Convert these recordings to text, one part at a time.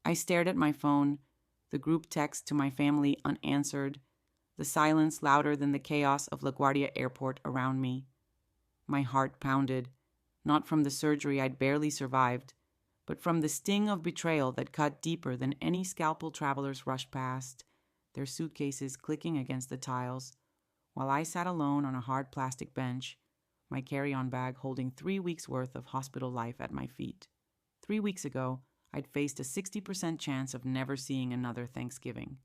I stared at my phone, the group text to my family unanswered, the silence louder than the chaos of LaGuardia Airport around me. My heart pounded, not from the surgery I'd barely survived, but from the sting of betrayal that cut deeper than any scalpel travelers rushed past, their suitcases clicking against the tiles, while I sat alone on a hard plastic bench, my carry-on bag holding 3 weeks' worth of hospital life at my feet. 3 weeks ago, I'd faced a 60% chance of never seeing another Thanksgiving.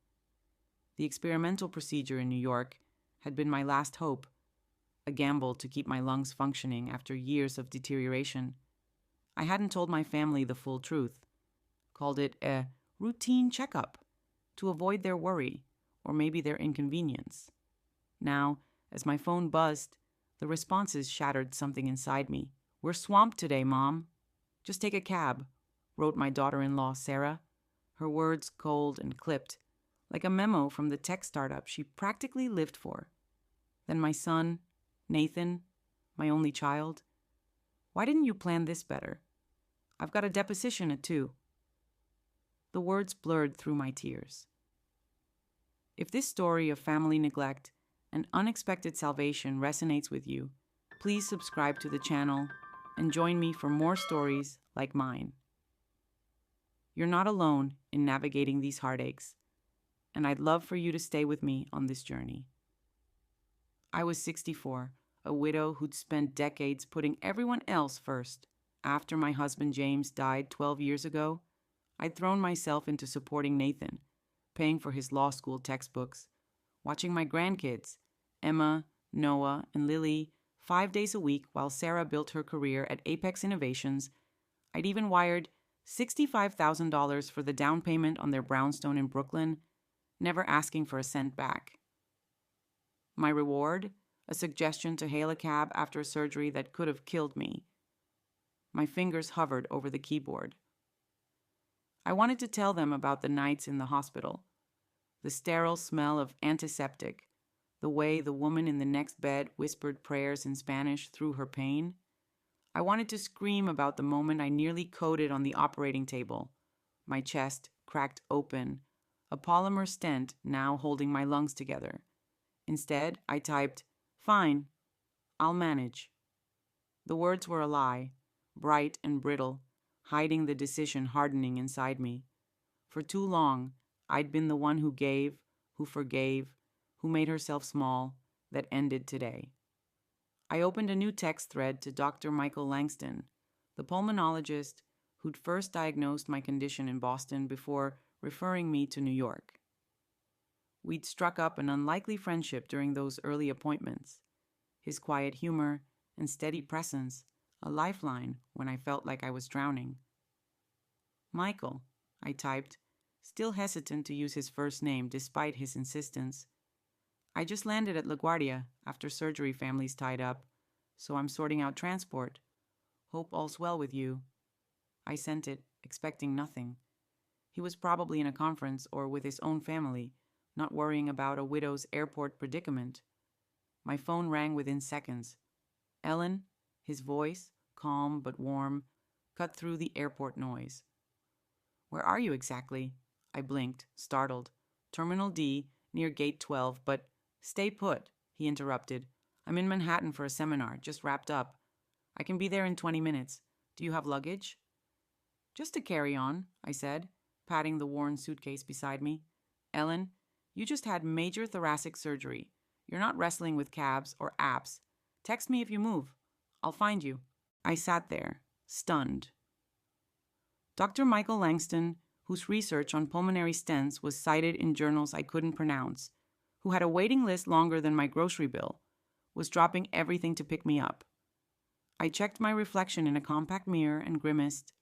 The experimental procedure in New York had been my last hope, a gamble to keep my lungs functioning after years of deterioration. I hadn't told my family the full truth, called it a routine checkup to avoid their worry or maybe their inconvenience. Now, as my phone buzzed, the responses shattered something inside me. "We're swamped today, Mom. Just take a cab," wrote my daughter-in-law, Sarah, her words cold and clipped, like a memo from the tech startup she practically lived for. Then my son, Nathan, my only child, "Why didn't you plan this better? I've got a deposition at 2. The words blurred through my tears. If this story of family neglect and unexpected salvation resonates with you, please subscribe to the channel and join me for more stories like mine. You're not alone in navigating these heartaches, and I'd love for you to stay with me on this journey. I was 64, a widow who'd spent decades putting everyone else first. After my husband James died 12 years ago, I'd thrown myself into supporting Nathan, paying for his law school textbooks, watching my grandkids, Emma, Noah, and Lily, 5 days a week while Sarah built her career at Apex Innovations. I'd even wired $65,000 for the down payment on their brownstone in Brooklyn, never asking for a cent back. My reward? A suggestion to hail a cab after a surgery that could have killed me. My fingers hovered over the keyboard. I wanted to tell them about the nights in the hospital, the sterile smell of antiseptic, the way the woman in the next bed whispered prayers in Spanish through her pain. I wanted to scream about the moment I nearly coded on the operating table, my chest cracked open, a polymer stent now holding my lungs together. Instead, I typed, "Fine, I'll manage." The words were a lie, bright and brittle, hiding the decision hardening inside me. For too long, I'd been the one who gave, who forgave, who made herself small, that ended today. I opened a new text thread to Dr. Michael Langston, the pulmonologist who'd first diagnosed my condition in Boston before referring me to New York. We'd struck up an unlikely friendship during those early appointments. His quiet humor and steady presence, a lifeline when I felt like I was drowning. "Michael," I typed, still hesitant to use his first name despite his insistence. "I just landed at LaGuardia after surgery family's tied up, so I'm sorting out transport. Hope all's well with you." I sent it, expecting nothing. He was probably in a conference or with his own family, not worrying about a widow's airport predicament. My phone rang within seconds. Ellen, his voice, calm but warm, cut through the airport noise. "Where are you exactly?" I blinked, startled. "Terminal D, near Gate 12, but—" "Stay put," he interrupted. "I'm in Manhattan for a seminar, just wrapped up. I can be there in 20 minutes. Do you have luggage?" "Just a carry-on," I said, patting the worn suitcase beside me. "Ellen, you just had major thoracic surgery. You're not wrestling with cabs or apps. Text me if you move. I'll find you." I sat there, stunned. Dr. Michael Langston, whose research on pulmonary stents was cited in journals I couldn't pronounce, who had a waiting list longer than my grocery bill, was dropping everything to pick me up. I checked my reflection in a compact mirror and grimaced.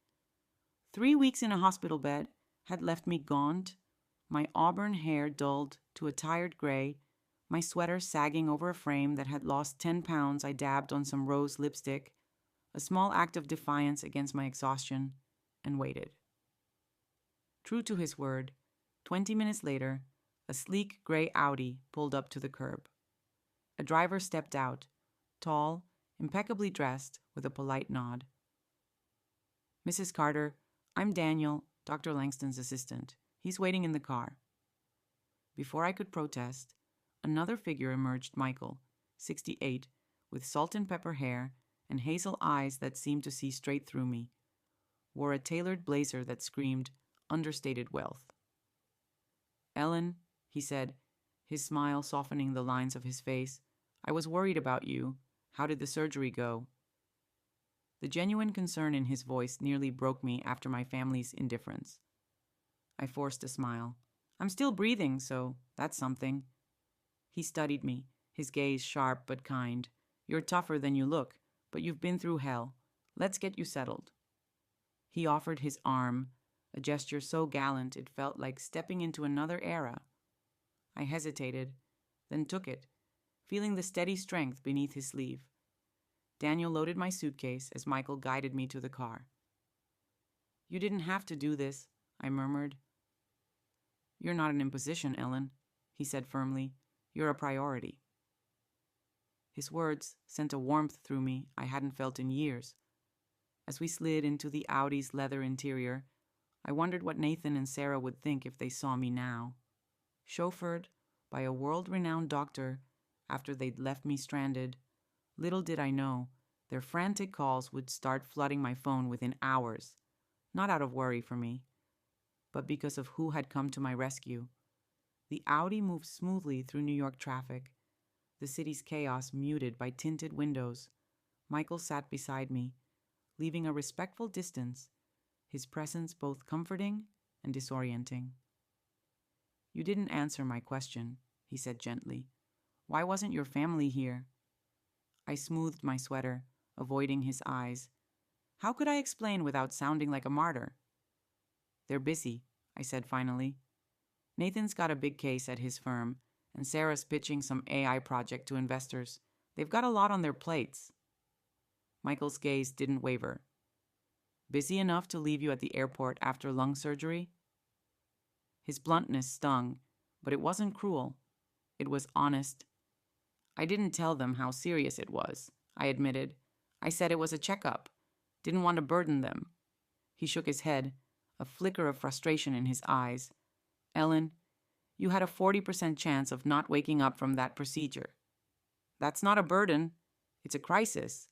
3 weeks in a hospital bed had left me gaunt, my auburn hair dulled to a tired gray, my sweater sagging over a frame that had lost 10 pounds I dabbed on some rose lipstick, a small act of defiance against my exhaustion, and waited. True to his word, 20 minutes later, a sleek gray Audi pulled up to the curb. A driver stepped out, tall, impeccably dressed, with a polite nod. "Mrs. Carter, I'm Daniel. Dr. Langston's assistant. He's waiting in the car. Before I could protest, another figure emerged, Michael, 68, with salt and pepper hair and hazel eyes that seemed to see straight through me, wore a tailored blazer that screamed understated wealth. Ellen, he said, his smile softening the lines of his face, I was worried about you. How did the surgery go? The genuine concern in his voice nearly broke me after my family's indifference. I forced a smile. I'm still breathing, so that's something. He studied me, his gaze sharp but kind. You're tougher than you look, but you've been through hell. Let's get you settled. He offered his arm, a gesture so gallant it felt like stepping into another era. I hesitated, then took it, feeling the steady strength beneath his sleeve. Daniel loaded my suitcase as Michael guided me to the car. You didn't have to do this, I murmured. You're not an imposition, Ellen, he said firmly. You're a priority. His words sent a warmth through me I hadn't felt in years. As we slid into the Audi's leather interior, I wondered what Nathan and Sarah would think if they saw me now. Chauffeured by a world-renowned doctor after they'd left me stranded, little did I know their frantic calls would start flooding my phone within hours, not out of worry for me, but because of who had come to my rescue. The Audi moved smoothly through New York traffic, the city's chaos muted by tinted windows. Michael sat beside me, leaving a respectful distance, his presence both comforting and disorienting. You didn't answer my question, he said gently. Why wasn't your family here? I smoothed my sweater, avoiding his eyes. How could I explain without sounding like a martyr? They're busy, I said finally. Nathan's got a big case at his firm, and Sarah's pitching some AI project to investors. They've got a lot on their plates. Michael's gaze didn't waver. Busy enough to leave you at the airport after lung surgery? His bluntness stung, but it wasn't cruel. It was honest. I didn't tell them how serious it was, I admitted. I said it was a checkup. Didn't want to burden them. He shook his head, a flicker of frustration in his eyes. Ellen, you had a 40% chance of not waking up from that procedure. That's not a burden. It's a crisis.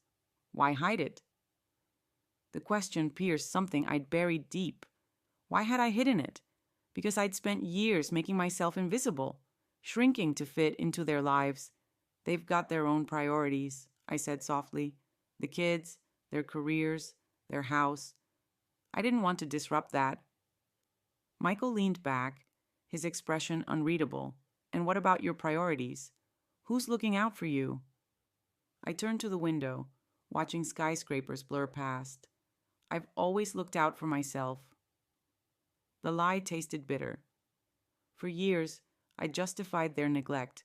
Why hide it? The question pierced something I'd buried deep. Why had I hidden it? Because I'd spent years making myself invisible, shrinking to fit into their lives. They've got their own priorities, I said softly. The kids, their careers, their house. I didn't want to disrupt that. Michael leaned back, his expression unreadable. And what about your priorities? Who's looking out for you? I turned to the window, watching skyscrapers blur past. I've always looked out for myself. The lie tasted bitter. For years, I justified their neglect.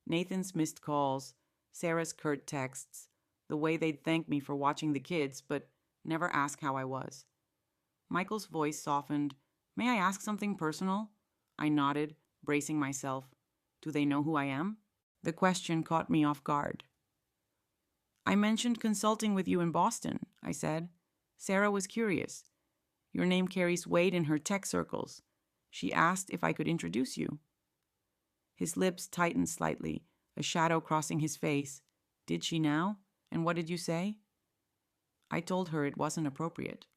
Nathan's missed calls, Sarah's curt texts, the way they'd thank me for watching the kids, but never ask how I was. Michael's voice softened. May I ask something personal? I nodded, bracing myself. Do they know who I am? The question caught me off guard. I mentioned consulting with you in Boston, I said. Sarah was curious. Your name carries weight in her tech circles. She asked if I could introduce you. His lips tightened slightly, a shadow crossing his face. Did she now? And what did you say? I told her it wasn't appropriate.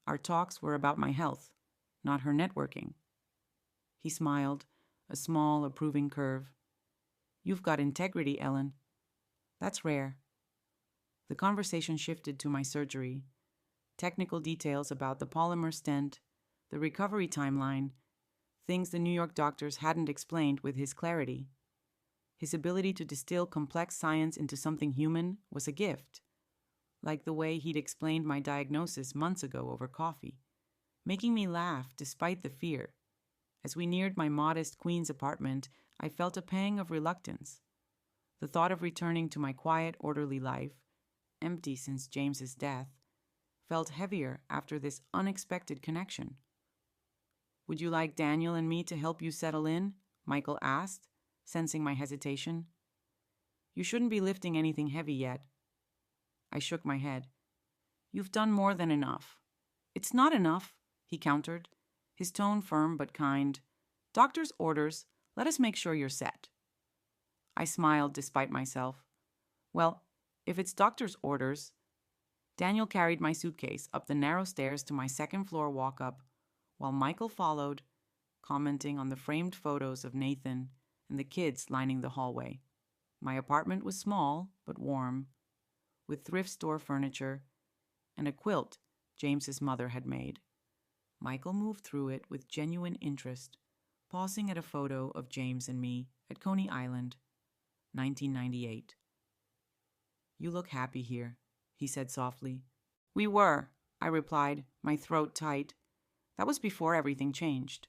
Our talks were about my health, not her networking. He smiled, a small, approving curve. You've got integrity, Ellen. That's rare. The conversation shifted to my surgery. Technical details about the polymer stent, the recovery timeline, things the New York doctors hadn't explained with his clarity. His ability to distill complex science into something human was a gift, like the way he'd explained my diagnosis months ago over coffee, making me laugh despite the fear. As we neared my modest Queens apartment, I felt a pang of reluctance. The thought of returning to my quiet, orderly life, empty since James's death, felt heavier after this unexpected connection. Would you like Daniel and me to help you settle in? Michael asked, sensing my hesitation. You shouldn't be lifting anything heavy yet. I shook my head. You've done more than enough. It's not enough, he countered, his tone firm but kind. "Doctor's orders. Let us make sure you're set." I smiled despite myself. "Well, if it's doctor's orders." Daniel carried my suitcase up the narrow stairs to my second-floor walk-up, while Michael followed, commenting on the framed photos of Nathan and the kids lining the hallway. My apartment was small but warm, with thrift store furniture and a quilt James's mother had made. Michael moved through it with genuine interest, pausing at a photo of James and me at Coney Island, 1998. "You look happy here," he said softly. "We were," I replied, my throat tight. "That was before everything changed."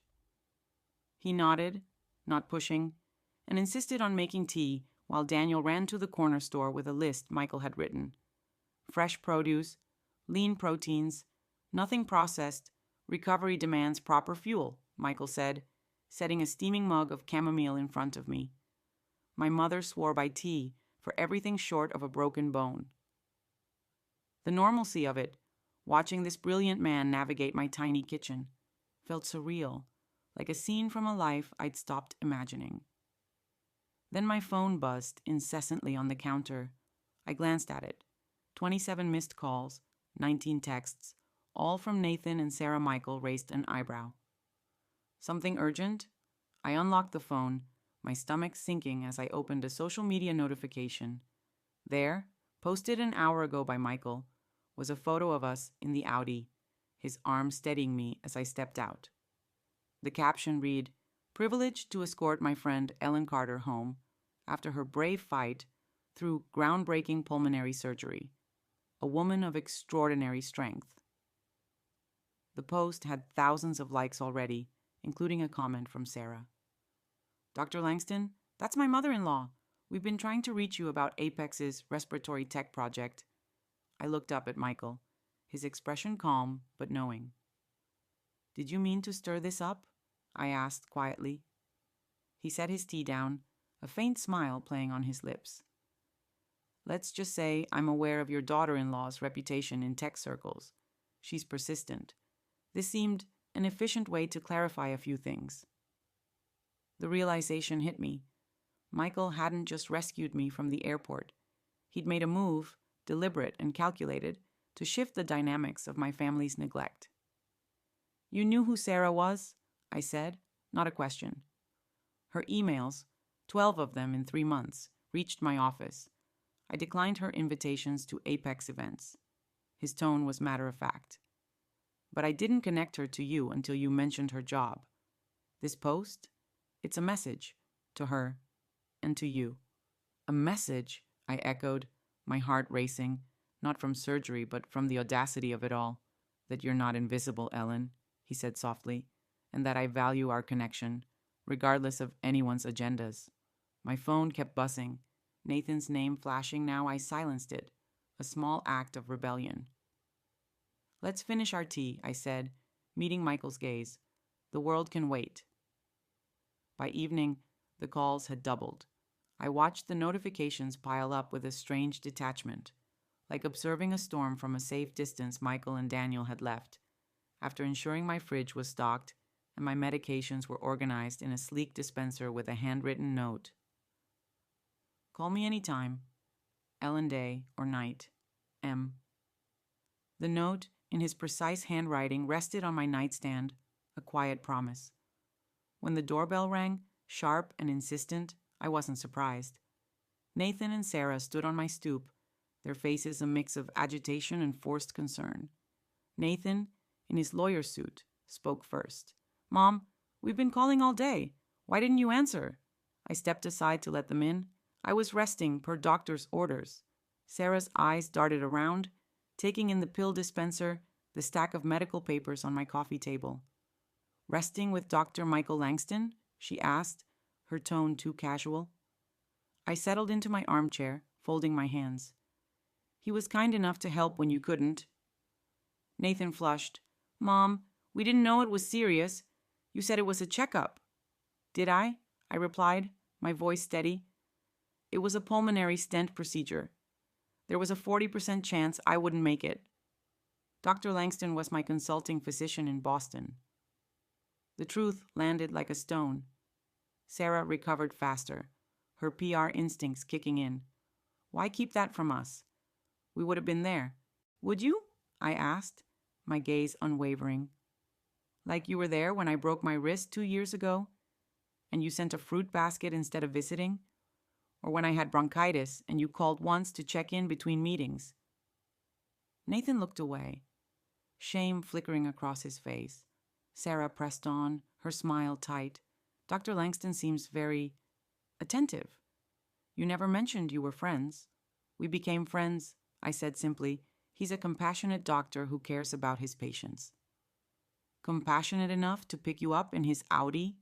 He nodded, not pushing, and insisted on making tea while Daniel ran to the corner store with a list Michael had written. Fresh produce, lean proteins, nothing processed, recovery demands proper fuel, Michael said, setting a steaming mug of chamomile in front of me. My mother swore by tea for everything short of a broken bone. The normalcy of it, watching this brilliant man navigate my tiny kitchen, felt surreal, like a scene from a life I'd stopped imagining. Then my phone buzzed incessantly on the counter. I glanced at it. 27 missed calls, 19 texts, all from Nathan and Sarah. Michael raised an eyebrow. "Something urgent?" I unlocked the phone, my stomach sinking as I opened a social media notification. There, posted an hour ago by Michael, was a photo of us in the Audi, his arm steadying me as I stepped out. The caption read, "Privileged to escort my friend Ellen Carter home after her brave fight through groundbreaking pulmonary surgery. A woman of extraordinary strength." The post had thousands of likes already, including a comment from Sarah. "Dr. Langston, that's my mother-in-law. We've been trying to reach you about Apex's respiratory tech project." I looked up at Michael, his expression calm but knowing. "Did you mean to stir this up?" I asked quietly. He set his tea down, a faint smile playing on his lips. "Let's just say I'm aware of your daughter-in-law's reputation in tech circles. She's persistent. This seemed an efficient way to clarify a few things." The realization hit me. Michael hadn't just rescued me from the airport. He'd made a move, deliberate and calculated, to shift the dynamics of my family's neglect. "You knew who Sarah was?" I said, not a question. "Her emails, 12 of them in 3 months, reached my office. I declined her invitations to Apex events." His tone was matter-of-fact. "But I didn't connect her to you until you mentioned her job. This post? It's a message. To her. And to you." "A message?" I echoed, my heart racing, not from surgery but from the audacity of it all. "That you're not invisible, Ellen," he said softly, "and that I value our connection, regardless of anyone's agendas." My phone kept buzzing. Nathan's name flashing now, I silenced it, a small act of rebellion. "Let's finish our tea," I said, meeting Michael's gaze. "The world can wait." By evening, the calls had doubled. I watched the notifications pile up with a strange detachment, like observing a storm from a safe distance Michael and Daniel had left, after ensuring my fridge was stocked and my medications were organized in a sleek dispenser with a handwritten note. "Call me anytime. Ellen day or night. M." The note, in his precise handwriting, rested on my nightstand, a quiet promise. When the doorbell rang, sharp and insistent, I wasn't surprised. Nathan and Sarah stood on my stoop, their faces a mix of agitation and forced concern. Nathan, in his lawyer suit, spoke first. "Mom, we've been calling all day. Why didn't you answer?" I stepped aside to let them in. I was resting per doctor's orders. Sarah's eyes darted around, taking in the pill dispenser, the stack of medical papers on my coffee table. "Resting with Dr. Michael Langston?" she asked, her tone too casual. I settled into my armchair, folding my hands. "He was kind enough to help when you couldn't." Nathan flushed. "Mom, we didn't know it was serious. You said it was a checkup." "Did I?" I replied, my voice steady. "It was a pulmonary stent procedure. There was a 40% chance I wouldn't make it. Dr. Langston was my consulting physician in Boston." The truth landed like a stone. Sarah recovered faster, her PR instincts kicking in. Why keep that from us? We would have been there. Would you? I asked, my gaze unwavering. Like you were there when I broke my wrist 2 years ago, and you sent a fruit basket instead of visiting? Or when I had bronchitis and you called once to check in between meetings? Nathan looked away, shame flickering across his face. Sarah pressed on, her smile tight. Dr. Langston seems very attentive. You never mentioned you were friends. We became friends, I said simply. He's a compassionate doctor who cares about his patients. Compassionate enough to pick you up in his Audi?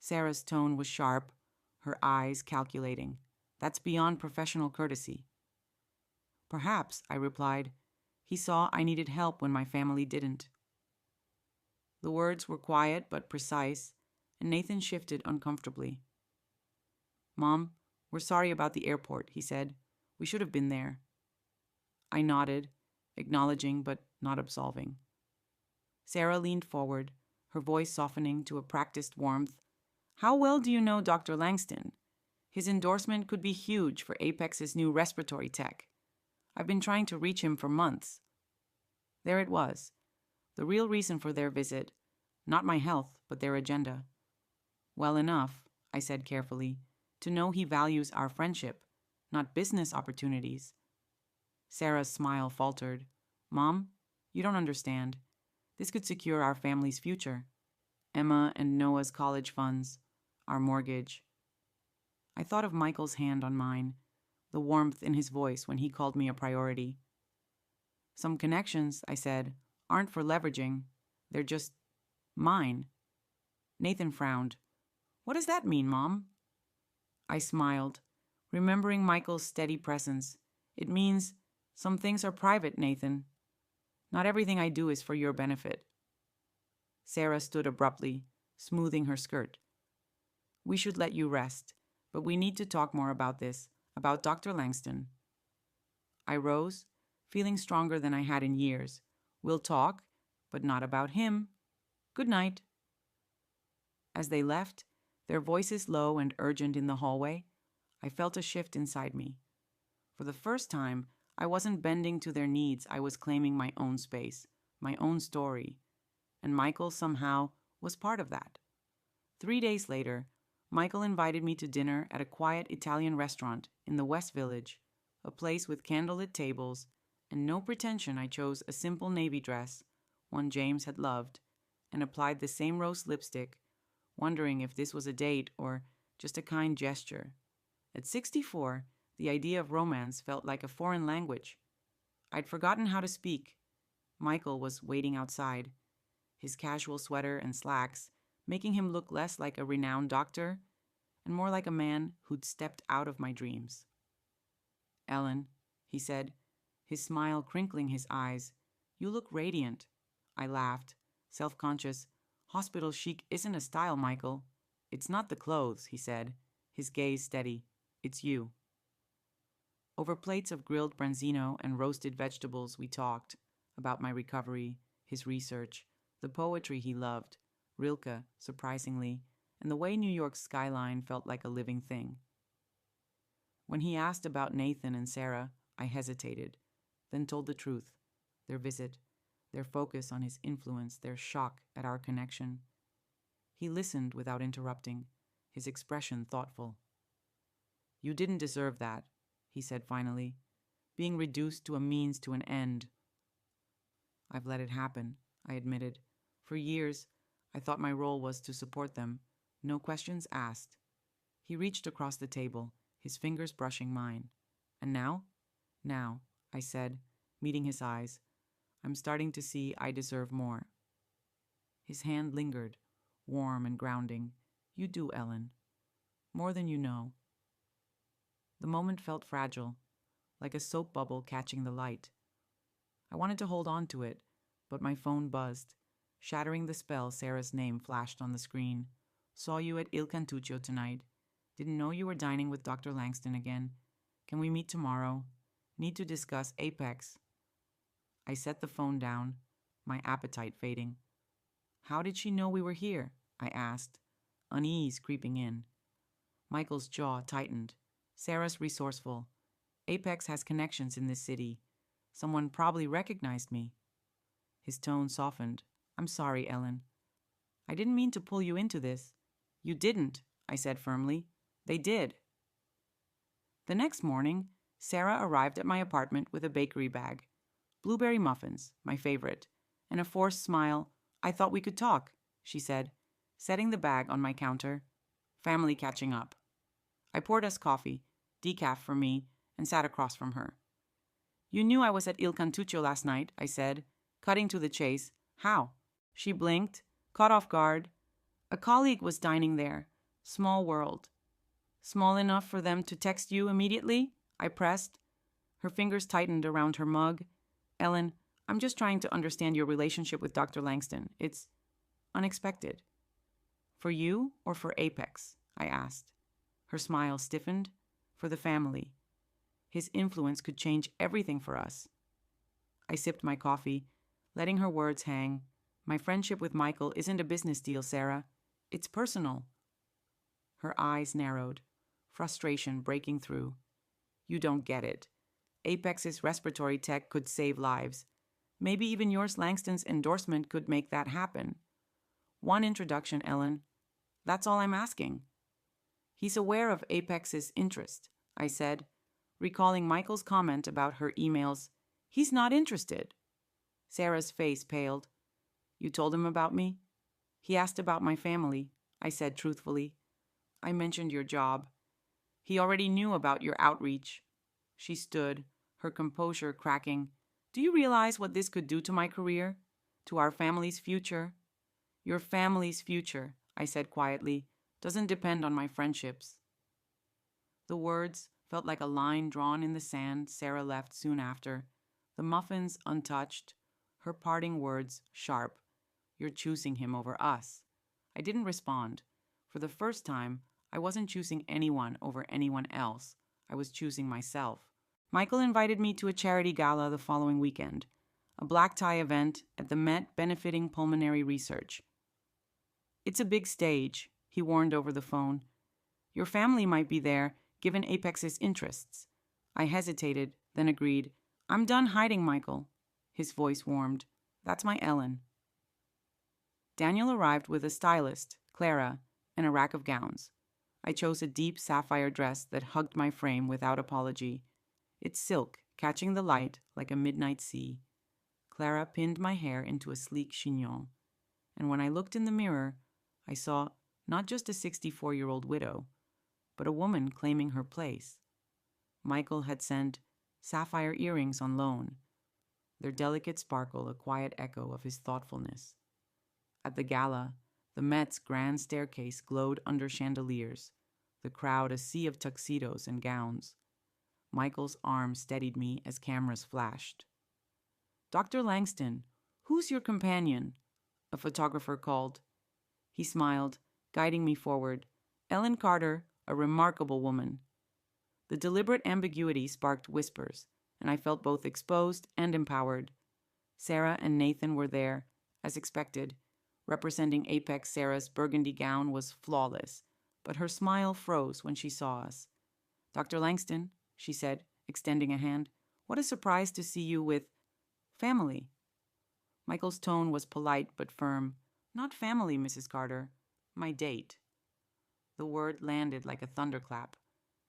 Sarah's tone was sharp, her eyes calculating. That's beyond professional courtesy. Perhaps, I replied. He saw I needed help when my family didn't. The words were quiet but precise, and Nathan shifted uncomfortably. Mom, we're sorry about the airport, he said. We should have been there. I nodded, acknowledging but not absolving. Sarah leaned forward, her voice softening to a practiced warmth. How well do you know Dr. Langston? His endorsement could be huge for Apex's new respiratory tech. I've been trying to reach him for months. There it was, the real reason for their visit, not my health, but their agenda. Well enough, I said carefully, to know he values our friendship, not business opportunities. Sarah's smile faltered. Mom, you don't understand. This could secure our family's future. Emma and Noah's college funds, our mortgage. I thought of Michael's hand on mine, the warmth in his voice when he called me a priority. Some connections, I said, aren't for leveraging. They're just mine. Nathan frowned. What does that mean, Mom? I smiled, remembering Michael's steady presence. It means some things are private, Nathan. Not everything I do is for your benefit. Sarah stood abruptly, smoothing her skirt. We should let you rest, but we need to talk more about this, about Dr. Langston. I rose, feeling stronger than I had in years. We'll talk, but not about him. Good night. As they left, their voices low and urgent in the hallway, I felt a shift inside me. For the first time, I wasn't bending to their needs. I was claiming my own space, my own story. And Michael somehow was part of that. 3 days later, Michael invited me to dinner at a quiet Italian restaurant in the West Village, a place with candlelit tables, and no pretension. I chose a simple navy dress, one James had loved, and applied the same rose lipstick, wondering if this was a date or just a kind gesture. At 64, the idea of romance felt like a foreign language. I'd forgotten how to speak. Michael was waiting outside, his casual sweater and slacks, making him look less like a renowned doctor and more like a man who'd stepped out of my dreams. Ellen, he said, his smile crinkling his eyes, you look radiant. I laughed, self-conscious. Hospital chic isn't a style, Michael. It's not the clothes, he said, his gaze steady. It's you. Over plates of grilled branzino and roasted vegetables, we talked about my recovery, his research, the poetry he loved, Rilke, surprisingly, and the way New York's skyline felt like a living thing. When he asked about Nathan and Sarah, I hesitated, then told the truth, their visit, their focus on his influence, their shock at our connection. He listened without interrupting, his expression thoughtful. You didn't deserve that, he said finally, being reduced to a means to an end. I've let it happen, I admitted. For years, I thought my role was to support them, no questions asked. He reached across the table, his fingers brushing mine. And now? Now, I said, meeting his eyes. I'm starting to see I deserve more. His hand lingered, warm and grounding. You do, Ellen. More than you know. The moment felt fragile, like a soap bubble catching the light. I wanted to hold on to it, but my phone buzzed. Shattering the spell, Sarah's name flashed on the screen. Saw you at Il Cantuccio tonight. Didn't know you were dining with Dr. Langston again. Can we meet tomorrow? Need to discuss Apex. I set the phone down, my appetite fading. How did she know we were here? I asked, unease creeping in. Michael's jaw tightened. Sarah's resourceful. Apex has connections in this city. Someone probably recognized me. His tone softened. I'm sorry, Ellen. I didn't mean to pull you into this. You didn't, I said firmly. They did. The next morning, Sarah arrived at my apartment with a bakery bag. Blueberry muffins, my favorite, and a forced smile. I thought we could talk, she said, setting the bag on my counter. Family catching up. I poured us coffee, decaf for me, and sat across from her. You knew I was at Il Cantuccio last night, I said, cutting to the chase. How? She blinked, caught off guard. A colleague was dining there. Small world. Small enough for them to text you immediately? I pressed. Her fingers tightened around her mug. Ellen, I'm just trying to understand your relationship with Dr. Langston. It's unexpected. For you or for Apex? I asked. Her smile stiffened. For the family. His influence could change everything for us. I sipped my coffee, letting her words hang. My friendship with Michael isn't a business deal, Sarah. It's personal. Her eyes narrowed, frustration breaking through. You don't get it. Apex's respiratory tech could save lives. Maybe even yours Langston's endorsement could make that happen. One introduction, Ellen. That's all I'm asking. He's aware of Apex's interest, I said, recalling Michael's comment about her emails. He's not interested. Sarah's face paled. You told him about me? He asked about my family, I said truthfully. I mentioned your job. He already knew about your outreach. She stood, her composure cracking. Do you realize what this could do to my career? To our family's future? Your family's future, I said quietly, doesn't depend on my friendships. The words felt like a line drawn in the sand. Sarah left soon after, the muffins untouched, her parting words sharp. You're choosing him over us. I didn't respond. For the first time, I wasn't choosing anyone over anyone else. I was choosing myself. Michael invited me to a charity gala the following weekend, a black tie event at the Met benefiting pulmonary research. It's a big stage, he warned over the phone. Your family might be there, given Apex's interests. I hesitated, then agreed. I'm done hiding, Michael. His voice warmed. That's my Ellen. Daniel arrived with a stylist, Clara, and a rack of gowns. I chose a deep sapphire dress that hugged my frame without apology. Its silk, catching the light like a midnight sea. Clara pinned my hair into a sleek chignon, and when I looked in the mirror, I saw not just a 64-year-old widow, but a woman claiming her place. Michael had sent sapphire earrings on loan, their delicate sparkle a quiet echo of his thoughtfulness. At the gala, the Met's grand staircase glowed under chandeliers, the crowd a sea of tuxedos and gowns. Michael's arm steadied me as cameras flashed. Dr. Langston, who's your companion? A photographer called. He smiled, guiding me forward. Ellen Carter, a remarkable woman. The deliberate ambiguity sparked whispers, and I felt both exposed and empowered. Sarah and Nathan were there, as expected. Representing Apex, Sarah's burgundy gown was flawless, but her smile froze when she saw us. Dr. Langston, she said, extending a hand, what a surprise to see you with family. Michael's tone was polite but firm. Not family, Mrs. Carter. My date. The word landed like a thunderclap.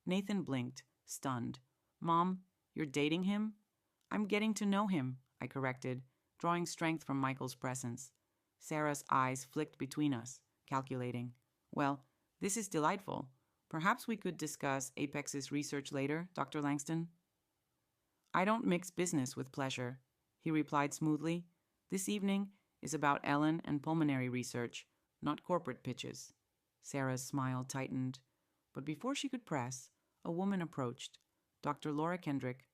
Nathan blinked, stunned. Mom, you're dating him? I'm getting to know him, I corrected, drawing strength from Michael's presence. Sarah's eyes flicked between us, calculating. Well, this is delightful. Perhaps we could discuss Apex's research later, Dr. Langston? I don't mix business with pleasure, he replied smoothly. This evening is about Ellen and pulmonary research, not corporate pitches. Sarah's smile tightened, but before she could press, a woman approached, Dr. Laura Kendrick,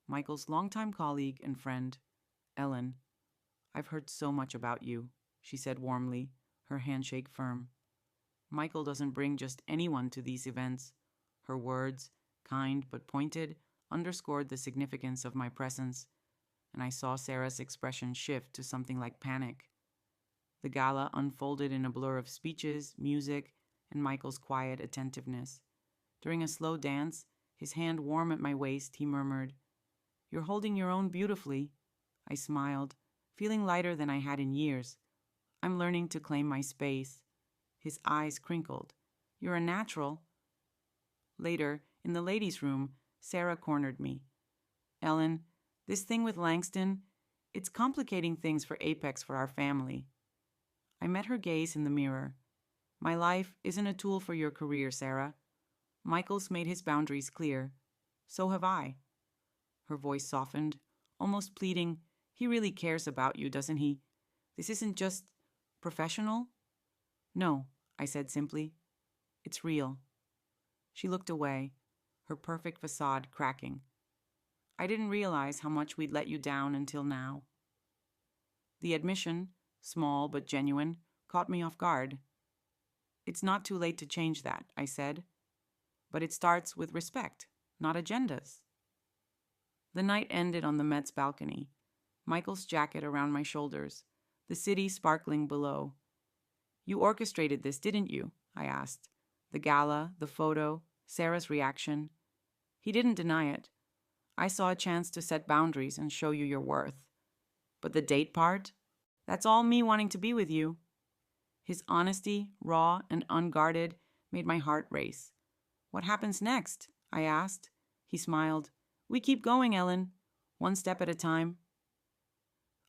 Michael's longtime colleague and friend. Ellen, I've heard so much about you, she said warmly, her handshake firm. Michael doesn't bring just anyone to these events. Her words, kind but pointed, underscored the significance of my presence, and I saw Sarah's expression shift to something like panic. The gala unfolded in a blur of speeches, music, and Michael's quiet attentiveness. During a slow dance, his hand warm at my waist, he murmured, "You're holding your own beautifully." I smiled, feeling lighter than I had in years. I'm learning to claim my space. His eyes crinkled. "You're a natural." Later, in the ladies' room, Sarah cornered me. "Ellen, this thing with Langston, it's complicating things for Apex for our family." I met her gaze in the mirror. "My life isn't a tool for your career, Sarah. Michael's made his boundaries clear. So have I." Her voice softened, almost pleading. "He really cares about you, doesn't he? This isn't just professional?" "No," I said simply. "It's real." She looked away, her perfect facade cracking. "I didn't realize how much we'd let you down until now." The admission, small but genuine, caught me off guard. "It's not too late to change that," I said. "But it starts with respect, not agendas." The night ended on the Met's balcony, Michael's jacket around my shoulders, the city sparkling below. "You orchestrated this, didn't you?" I asked. The gala, the photo, Sarah's reaction. He didn't deny it. "I saw a chance to set boundaries and show you your worth. But the date part? That's all me wanting to be with you." His honesty, raw and unguarded, made my heart race. "What happens next?" I asked. He smiled. "We keep going, Ellen. One step at a time."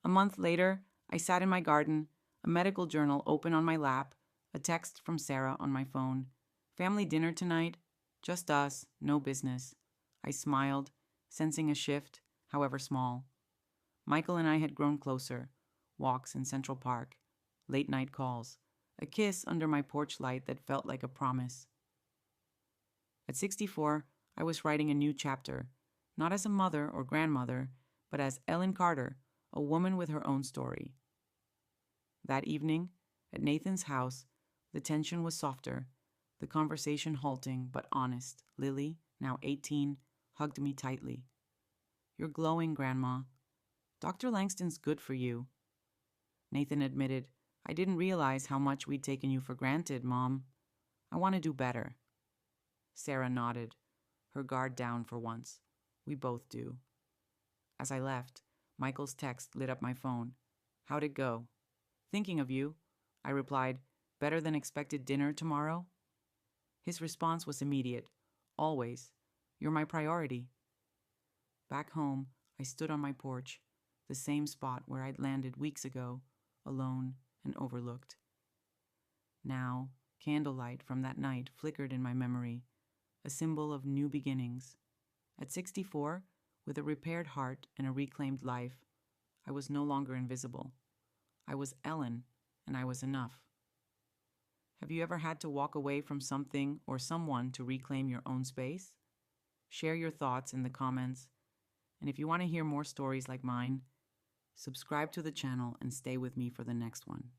A month later, I sat in my garden, a medical journal open on my lap, a text from Sarah on my phone. "Family dinner tonight. Just us, no business." I smiled, sensing a shift, however small. Michael and I had grown closer. Walks in Central Park, late-night calls, a kiss under my porch light that felt like a promise. At 64, I was writing a new chapter, not as a mother or grandmother, but as Ellen Carter, a woman with her own story. That evening, at Nathan's house, the tension was softer, the conversation halting but honest. Lily, now 18, hugged me tightly. "You're glowing, Grandma. Dr. Langston's good for you." Nathan admitted, "I didn't realize how much we'd taken you for granted, Mom. I want to do better." Sarah nodded, her guard down for once. "We both do." As I left, Michael's text lit up my phone. "How'd it go?" "Thinking of you," I replied. "Better than expected dinner tomorrow?" His response was immediate. "Always. You're my priority." Back home, I stood on my porch, the same spot where I'd landed weeks ago, alone and overlooked. Now, candlelight from that night flickered in my memory, a symbol of new beginnings. At 64, with a repaired heart and a reclaimed life, I was no longer invisible. I was Ellen, and I was enough. Have you ever had to walk away from something or someone to reclaim your own space? Share your thoughts in the comments, and if you want to hear more stories like mine, subscribe to the channel and stay with me for the next one.